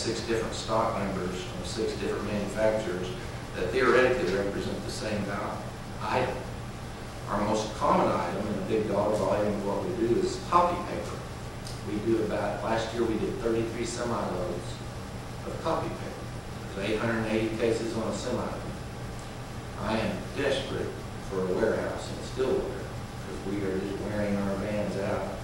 6 different stock numbers from 6 different manufacturers that theoretically represent the same item. Our most common item in a big dollar volume of what we do is copy paper. We do about, last year we did 33 semi-loads of copy paper. There's 880 cases on a semi-load. I am desperate for a warehouse in Stillwater because we are just wearing our vans out,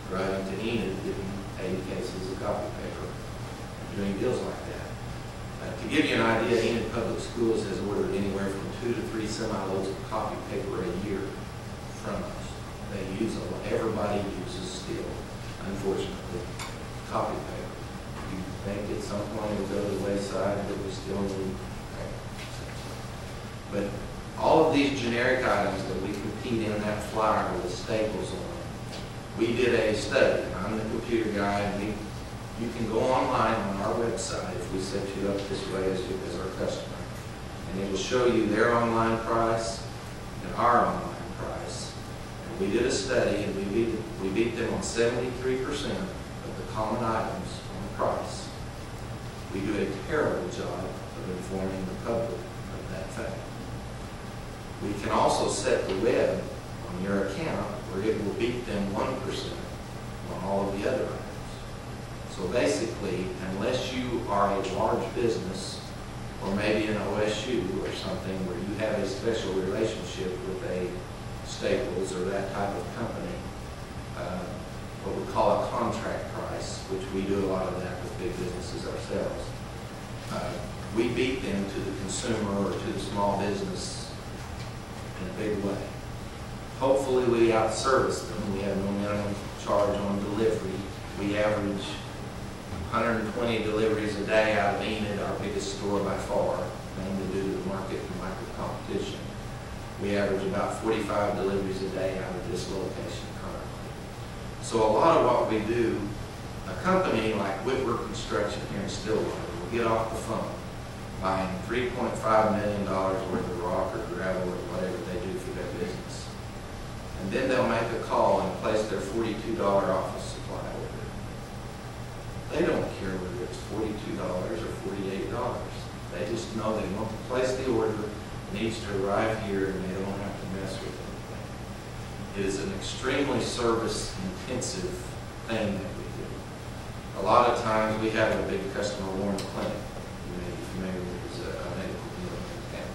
driving to Enid, getting 80 cases of copy paper, and doing deals like that. To give you an idea, Enid Public Schools has ordered anywhere from 2 to 3 semi-loads of copy paper a year from us. They use a lot. Everybody uses still, unfortunately, copy paper. You think at some point it will go to the wayside, but we still need paper. But all of these generic items that we compete in that flyer with staples on, we did a study. I'm the computer guy, and you can go online on our website if we set you up this way as our customer, and it will show you their online price and our online price. And we did a study, and we beat them on 73% of the common items on the price. We do a terrible job of informing the public of that fact. We can also set the web on your account where it will beat them 1% on all of the other items. So basically, unless you are a large business, or maybe an OSU or something where you have a special relationship with a Staples or that type of company, what we call a contract price, which we do a lot of that with big businesses ourselves, we beat them to the consumer or to the small business in a big way. Hopefully we outservice them. We have no minimum charge on delivery. We average 120 deliveries a day out of Enid, our biggest store by far, mainly due to the market and lack of competition. We average about 45 deliveries a day out of this location currently. So a lot of what we do, a company like Whitworth Construction here in Stillwater will get off the phone buying $3.5 million worth of rock or gravel or whatever they do for their business. And then they'll make a call and place their $42 office supply order. They don't care whether it's $42 or $48. They just know they want to place the order, it needs to arrive here, and they don't have to mess with anything. It is an extremely service-intensive thing that we do. A lot of times we have a big customer warm clinic. You may be familiar with a medical dealer in town.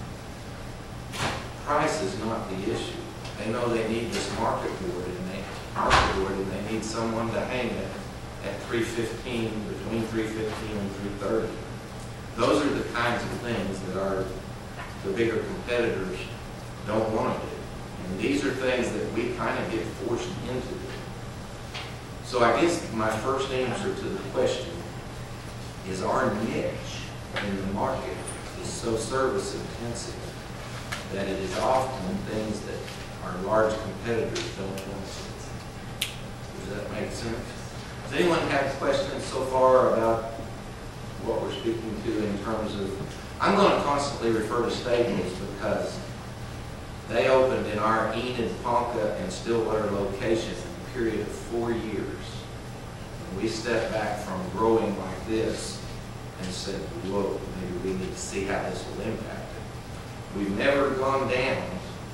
Price is not the issue. They know they need this market board, and they need someone to hang it at $315, between $315 and $330. Those are the kinds of things that the bigger competitors don't want to do. And these are things that we kind of get forced into doing. So I guess my first answer to the question is our niche in the market is so service intensive that it is often things that our large competitors don't want to do. Does that make sense? Does anyone have questions so far about what we're speaking to in terms of, I'm going to constantly refer to Staples because they opened in our Enid, Ponca, and Stillwater location in a period of 4 years. And we stepped back from growing like this and said, whoa, maybe we need to see how this will impact it. We've never gone down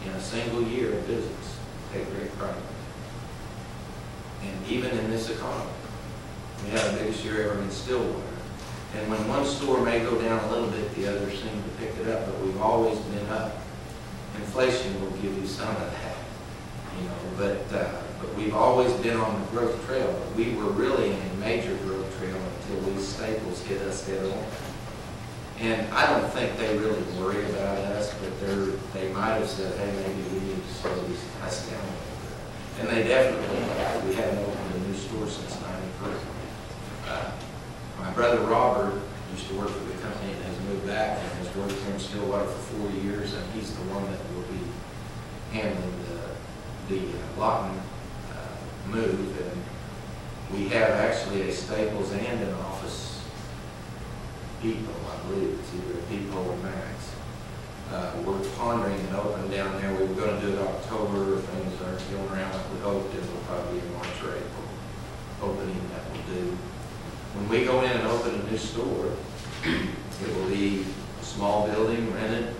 in a single year of business. Take great pride. And even in this economy, we had the biggest year ever in Stillwater. And when one store may go down a little bit, the others seem to pick it up, but we've always been up. Inflation will give you some of that, you know, but we've always been on the growth trail. But we were really in a major growth trail until these Staples hit us head on. And I don't think they really worry about us, but they might have said, hey, maybe we need to slow these guys down a little bit. And they definitely have. We haven't opened a new store since '93. My brother Robert used to work for the company and has moved back and has worked here in Stillwater for 4 years, and he's the one that will be handling the Lawton move. And we have actually a Staples and an Office Depot, I believe. It's either a Depot or Max. We're pondering an open down there. We were going to do it October. If things aren't going around like we hoped, it will probably be in March or April opening that we'll do. When we go in and open a new store, it will be a small building, rented.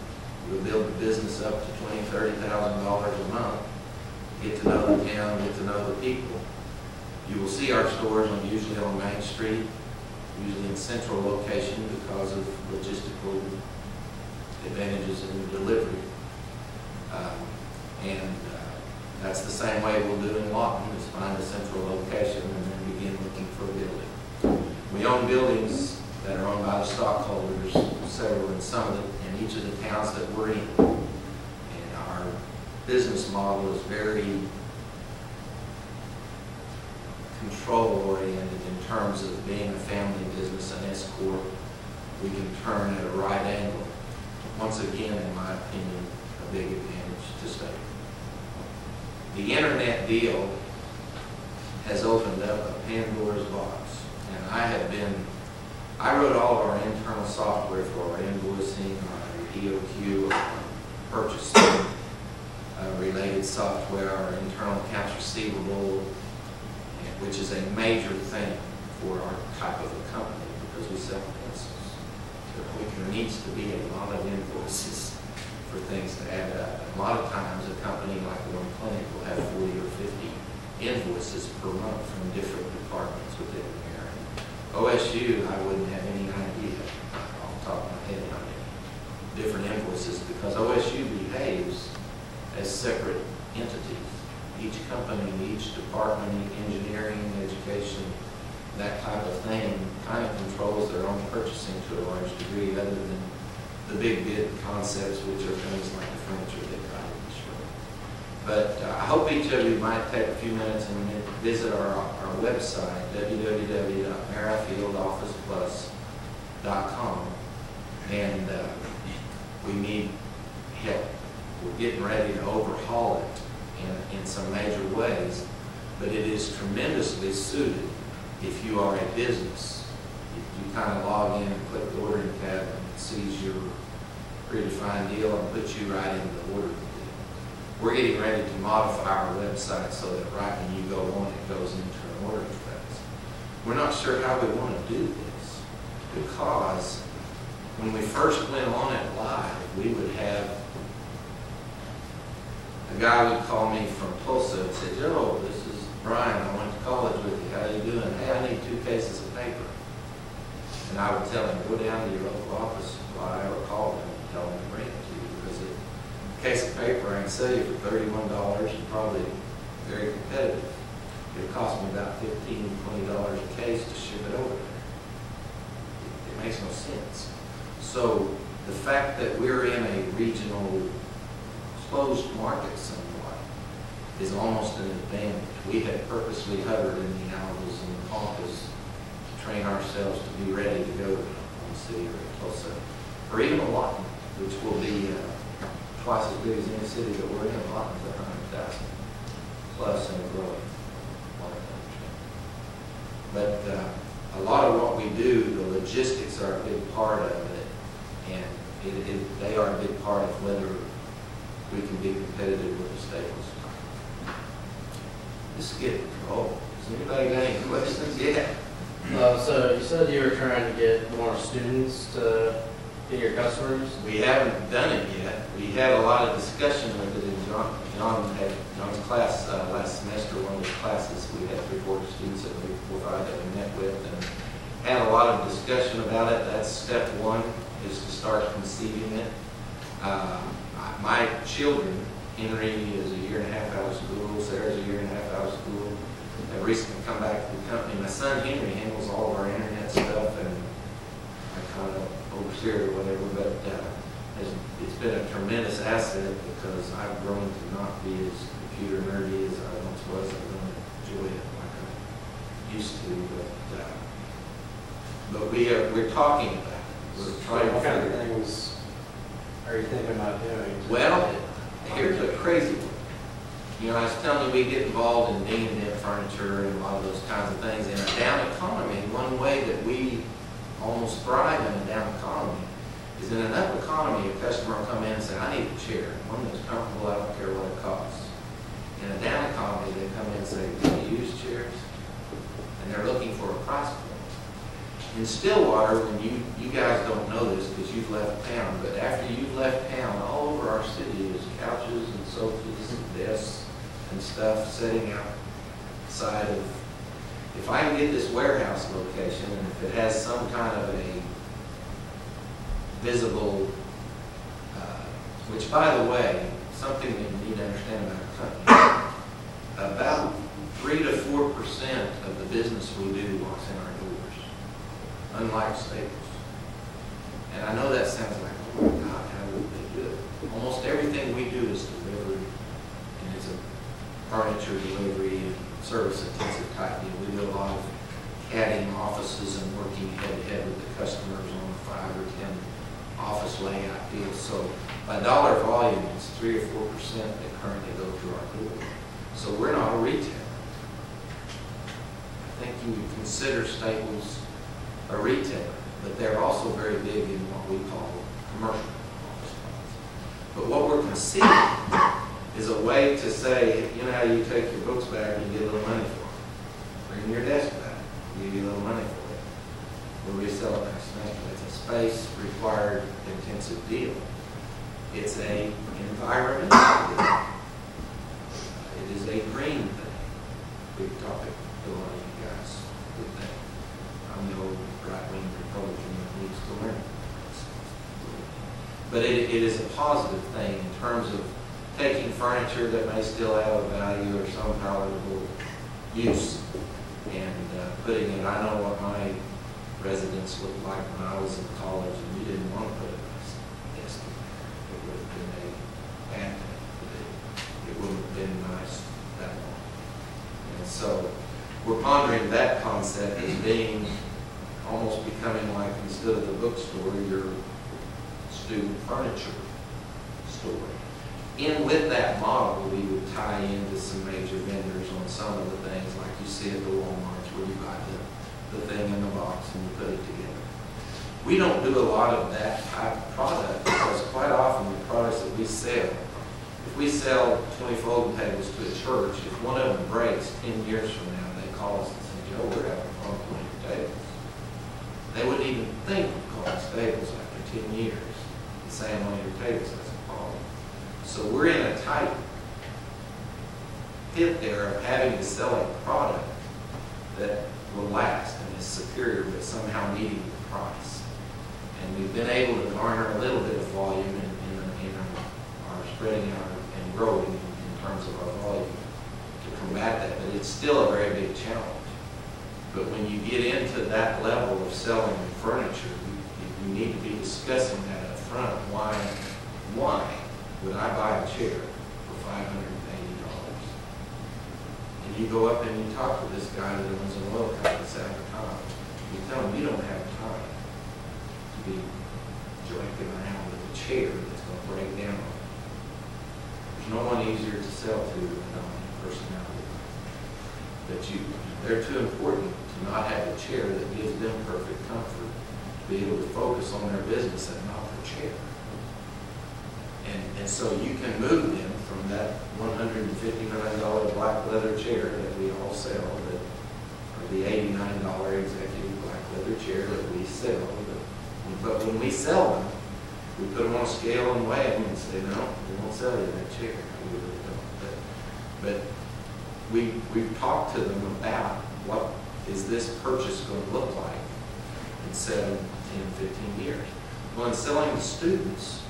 We'll build the business up to $20,000, $30,000 a month. Get to know the town, get to know the people. You will see our stores usually on Main Street, usually in central location because of logistical advantages in delivery. That's the same way we'll do in Lawton, is find a central location and then begin looking for a building. We own buildings that are owned by the stockholders, several in in each of the towns that we're in. And our business model is very control-oriented in terms of being a family business, an S Corp. We can turn at a right angle. Once again, in my opinion, a big advantage to state. The internet deal has opened up a Pandora's box, and I wrote all of our internal software for our invoicing, our EOQ, our purchasing related software, our internal accounts receivable, which is a major thing for our type of a company because we sell pencils. So there needs to be a lot of invoices for things to add up. And a lot of times a company like one clinic will have 40 or 50 invoices per month from different departments within there. And OSU, I wouldn't have any idea off the top of my head how many different invoices because OSU behaves as separate entities. Each company, each department, engineering, education, that type of thing kind of controls their own purchasing to a large degree other than the big bid concepts, which are things like the furniture they got in the store. But I hope each of you might take a few minutes and visit our website, www.maryfieldofficeplus.com, and we need help. We're getting ready to overhaul it in some major ways, but it is tremendously suited if you are a business. If you kind of log in and click the ordering tab and it sees your predefined deal and puts you right into the order. We're getting ready to modify our website so that right when you go on, it goes into an ordering phase. We're not sure how we want to do this because when we first went on it live, we would have a guy would call me from Tulsa and say, "Joe, this is Brian. I went to college with you. How you doing? Hey, I need 2 cases of paper." And I would tell him, "Go down to your local office supply or call them and tell them to bring it to you because a case of paper I can sell you for $31 and probably very competitive. It'll cost me about $15, $20 a case to ship it over there." It makes no sense. So the fact that we're in a regional closed market somewhat is almost an advantage. We have purposely hovered in the Alvas and the Pampas to train ourselves to be ready to go to Oklahoma City or Tulsa, or even a Lawton, which will be twice as big as any city that we're in. Lawton's 100,000 plus and growing. But a lot of what we do, the logistics are a big part of it, and they are a big part of whether we can be competitive with the Staples. This is getting cold. Has anybody got any questions yet? So you said you were trying to get more students to be your customers? We haven't done it yet. We had a lot of discussion with it in John's class last semester. One of his classes, we had 3 or 4 students that we met with and had a lot of discussion about it. That's step 1, is to start conceiving it. My children, Henry is a 1.5 years out of school, Sarah's a 1.5 years out of school, have recently come back to the company. My son Henry handles all of our internet stuff, and I kind of oversee it or whatever, but it's been a tremendous asset because I've grown to not be as computer nerdy as I once was. I don't enjoy it like I used to, but we're talking about it. We're trying to figure things. Are you thinking about doing? Well, here's a crazy one. You know, I was telling you we get involved in ding and dip furniture and a lot of those kinds of things. In a down economy, one way that we almost thrive in a down economy is in an up economy, a customer will come in and say, "I need a chair, one that's comfortable, I don't care what it costs." In a down economy, they come in and say, "Do you use chairs?" And they're looking for a price point. In Stillwater, when you guys don't know this because you've left town, but after you've left town, all over our city is couches and sofas and desks and stuff sitting outside of, if I can get this warehouse location, and if it has some kind of a visible, which by the way, something that you need to understand about our company, about 3 to 4% of the business we do walks in our doors, unlike Staples. And I know that sounds like, oh my God, how would they do it? Almost everything we do is delivery, and it's a furniture delivery and service-intensive type deal. We do a lot of adding offices and working head-to-head with the customers on 5 or 10 office layout deals. So by dollar volume, it's 3 or 4% that currently go through our door. So we're not a retailer. I think you would consider Staples a retailer, but they're also very big in what we call commercial office supplies. But what we're considering is a way to say, you know how you take your books back and you get a little money for them. Bring your desk back, you get a little money for it. We'll resell it next semester. It's a space required intensive deal. It's a environmental deal. It is a green thing. Big topic for a lot of you guys would think. I'm the old right-wing Republican that needs to learn. But it is a positive thing in terms of taking furniture that may still have a value or some palatable use and putting it. I know what my residence looked like when I was in college, and you didn't want to put a nice desk in there. It would have been a bad thing to do. It wouldn't have been nice that long. And so we're pondering that concept as being almost becoming like, instead of the bookstore, your student furniture store. In with that model, we would tie into some major vendors on some of the things like you see at the Walmarts where you buy the thing in the box and you put it together. We don't do a lot of that type of product because quite often the products that we sell, if we sell 20 folding tables to a church, if one of them breaks 10 years from now, they call us and say, Joe, we're having a problem with your tables. They wouldn't even think of calling Staples after 10 years and saying one of your tables has a problem. So we're in a tight pit there of having to sell a product that will last and is superior, but somehow meeting the price. And we've been able to garner a little bit of volume in our spreading out and growing in terms of our volume to combat that, but it's still a very big challenge. But when you get into that level of selling furniture, you need to be discussing that up front. Why would I buy a chair for $580? And you go up and you talk to this guy that owns an oil company at the time. You tell him you don't have time to be joking around with a chair that's going to break down. There's no one easier to sell to than a personality. But they're too important to not have a chair that gives them perfect comfort, to be able to focus on their business and not their chair. And so you can move them from that $159 black leather chair that we all sell, or the $89 executive black leather chair that we sell. But when we sell them, we put them on a scale and weigh them and say, no, we won't sell you that chair. We really don't. But we've talked to them about what is this purchase going to look like in 7, 10, 15 years. Well, in selling to students,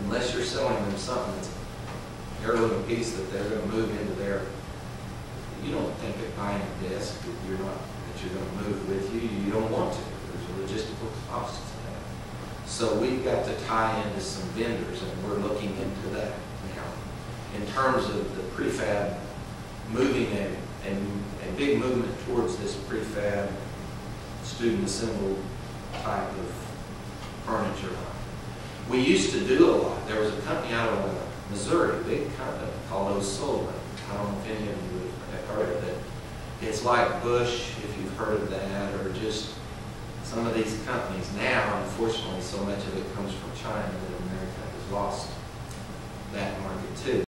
unless you're selling them something that's an heirloom piece that they're going to move into their, you don't think of buying a desk that you're going to move with you. You don't want to. There's a logistical cost to that. So we've got to tie into some vendors, and we're looking into that now. In terms of the prefab, moving a big movement towards this prefab, student assembled type of furniture line. We used to do a lot. There was a company out of Missouri, a big company called O'Sullivan. I don't know if any of you have heard of it. It's like Bush, if you've heard of that, or just some of these companies. Now, unfortunately, so much of it comes from China that America has lost that market too.